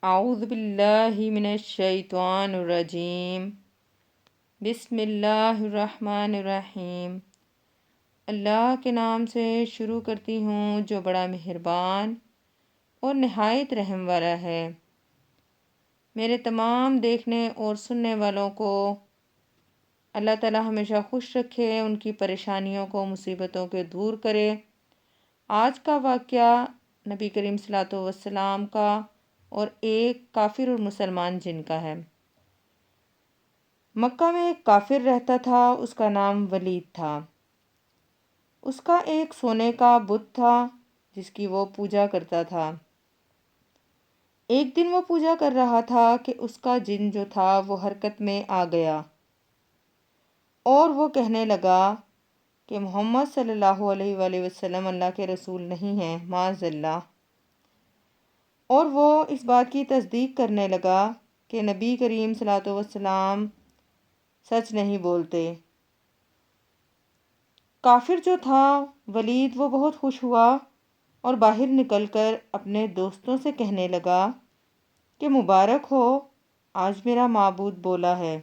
اعوذ باللہ من الشیطان الرجیم بسم اللہ الرحمن الرحیم۔ اللہ کے نام سے شروع کرتی ہوں جو بڑا مہربان اور نہایت رحم والا ہے۔ میرے تمام دیکھنے اور سننے والوں کو اللہ تعالی ہمیشہ خوش رکھے، ان کی پریشانیوں کو، مصیبتوں کے دور کرے۔ آج کا واقعہ نبی کریم صلی اللہ علیہ وسلم کا اور ایک کافر اور مسلمان جن کا ہے۔ مکہ میں ایک کافر رہتا تھا، اس کا نام ولید تھا۔ اس کا ایک سونے کا بت تھا جس کی وہ پوجا کرتا تھا۔ ایک دن وہ پوجا کر رہا تھا کہ اس کا جن جو تھا وہ حرکت میں آ گیا اور وہ کہنے لگا کہ محمد صلی اللہ علیہ وآلہ وسلم اللہ کے رسول نہیں ہیں، معاذ اللہ۔ اور وہ اس بات کی تصدیق کرنے لگا کہ نبی کریم صلی اللہ علیہ وسلم سچ نہیں بولتے۔ کافر جو تھا ولید، وہ بہت خوش ہوا اور باہر نکل کر اپنے دوستوں سے کہنے لگا کہ مبارک ہو، آج میرا معبود بولا ہے،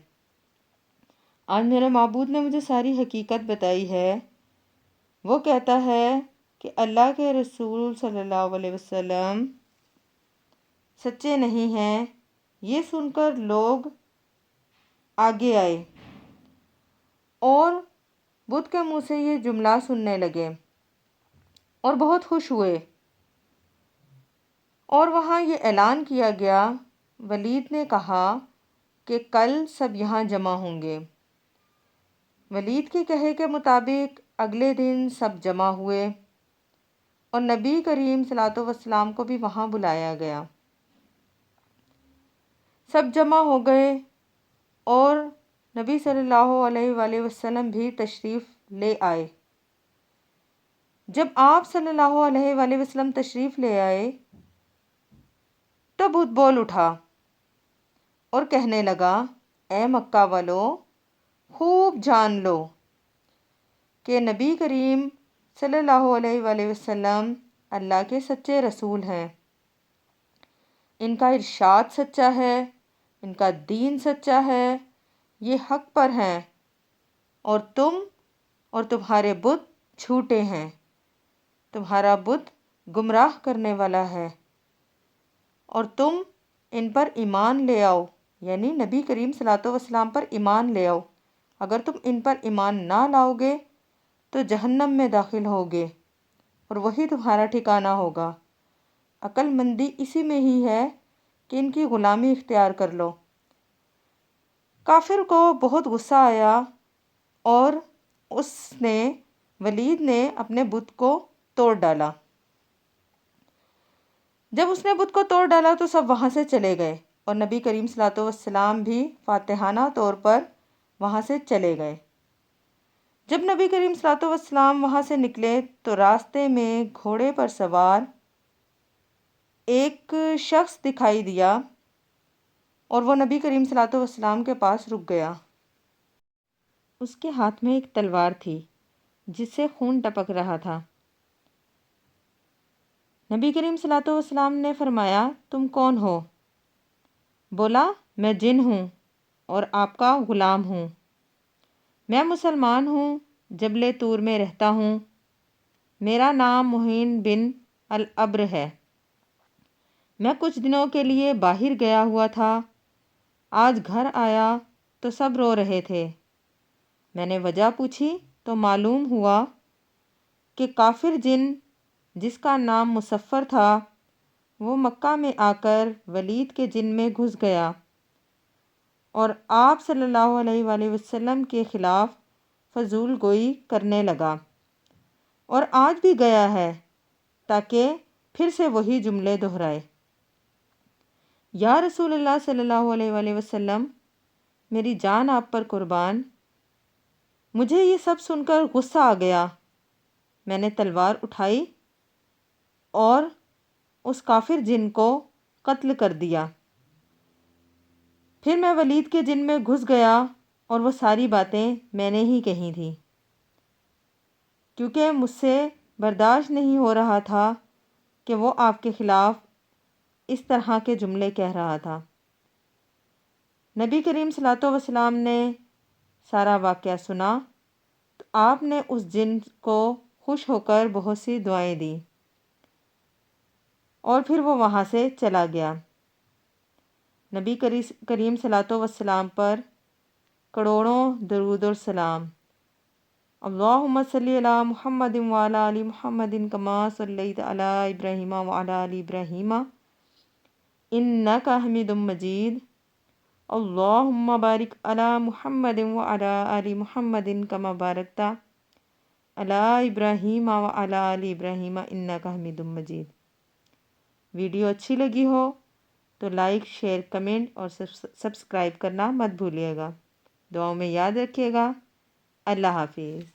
آج میرے معبود نے مجھے ساری حقیقت بتائی ہے۔ وہ کہتا ہے کہ اللہ کے رسول صلی اللہ علیہ وسلم سچے نہیں ہیں۔ یہ سن کر لوگ آگے آئے اور بت کے منہ سے یہ جملہ سننے لگے اور بہت خوش ہوئے، اور وہاں یہ اعلان کیا گیا۔ ولید نے کہا کہ کل سب یہاں جمع ہوں گے۔ ولید کے کہے کے مطابق اگلے دن سب جمع ہوئے اور نبی کریم صلی اللہ علیہ وسلم کو بھی وہاں بلایا گیا۔ سب جمع ہو گئے اور نبی صلی اللہ علیہ وآلہ وسلم بھی تشریف لے آئے۔ جب آپ صلی اللہ علیہ وآلہ وسلم تشریف لے آئے تو بت بول اٹھا اور کہنے لگا، اے مکہ والو، خوب جان لو کہ نبی کریم صلی اللہ علیہ وآلہ وسلم اللہ کے سچے رسول ہیں۔ ان کا ارشاد سچا ہے، ان کا دین سچا ہے، یہ حق پر ہیں، اور تم اور تمہارے بت جھوٹے ہیں۔ تمہارا بت گمراہ کرنے والا ہے اور تم ان پر ایمان لے آؤ، یعنی نبی کریم صلی اللہ علیہ وسلم پر ایمان لے آؤ۔ اگر تم ان پر ایمان نہ لاؤ گے تو جہنم میں داخل ہوگے اور وہی تمہارا ٹھکانہ ہوگا۔ عقل مندی اسی میں ہی ہے کہ ان کی غلامی اختیار کر لو۔ کافر کو بہت غصہ آیا اور ولید نے اپنے بت کو توڑ ڈالا۔ جب اس نے بت کو توڑ ڈالا تو سب وہاں سے چلے گئے اور نبی کریم صلی اللہ علیہ وسلم بھی فاتحانہ طور پر وہاں سے چلے گئے۔ جب نبی کریم صلی اللہ علیہ وسلم وہاں سے نکلے تو راستے میں گھوڑے پر سوار ایک شخص دکھائی دیا اور وہ نبی کریم صلی اللہ علیہ وسلم کے پاس رک گیا۔ اس کے ہاتھ میں ایک تلوار تھی جس سے خون ٹپک رہا تھا۔ نبی کریم صلی اللہ علیہ وسلم نے فرمایا، تم کون ہو؟ بولا، میں جن ہوں اور آپ کا غلام ہوں۔ میں مسلمان ہوں، جبل طور میں رہتا ہوں۔ میرا نام معین بن العبر ہے۔ میں کچھ دنوں کے لیے باہر گیا ہوا تھا۔ آج گھر آیا تو سب رو رہے تھے۔ میں نے وجہ پوچھی تو معلوم ہوا کہ کافر جن جس کا نام مصفر تھا وہ مکہ میں آ کر ولید کے جن میں گھس گیا اور آپ صلی اللہ علیہ وآلہ وسلم کے خلاف فضول گوئی کرنے لگا، اور آج بھی گیا ہے تاکہ پھر سے وہی جملے دہرائے۔ یا رسول اللہ صلی اللہ علیہ وآلہ وسلم، میری جان آپ پر قربان، مجھے یہ سب سن کر غصہ آ گیا۔ میں نے تلوار اٹھائی اور اس کافر جن کو قتل کر دیا۔ پھر میں ولید کے جن میں گھس گیا اور وہ ساری باتیں میں نے ہی کہی تھیں، کیونکہ مجھ سے برداشت نہیں ہو رہا تھا کہ وہ آپ کے خلاف اس طرح کے جملے کہہ رہا تھا۔ نبی کریم صلی اللہ علیہ وسلم نے سارا واقعہ سنا تو آپ نے اس جن کو خوش ہو کر بہت سی دعائیں دیں اور پھر وہ وہاں سے چلا گیا۔ نبی کریم صلی اللہ علیہ وسلم پر کروڑوں درود و سلام۔ اللہم صلی علی محمد وعلی آل محمد کما صلیت علی ابراہیم وعلی آل ابراہیم انک حمید مجید۔ اللہم بارک علی محمد وعلی آل محمد کما بارکت علی ابراہیم وعلی آل ابراہیم انک حمید مجید۔ ویڈیو اچھی لگی ہو تو لائک، شیئر، کمنٹ اور سبسکرائب کرنا مت بھولیے گا۔ دعاؤں میں یاد رکھیے گا۔ اللہ حافظ۔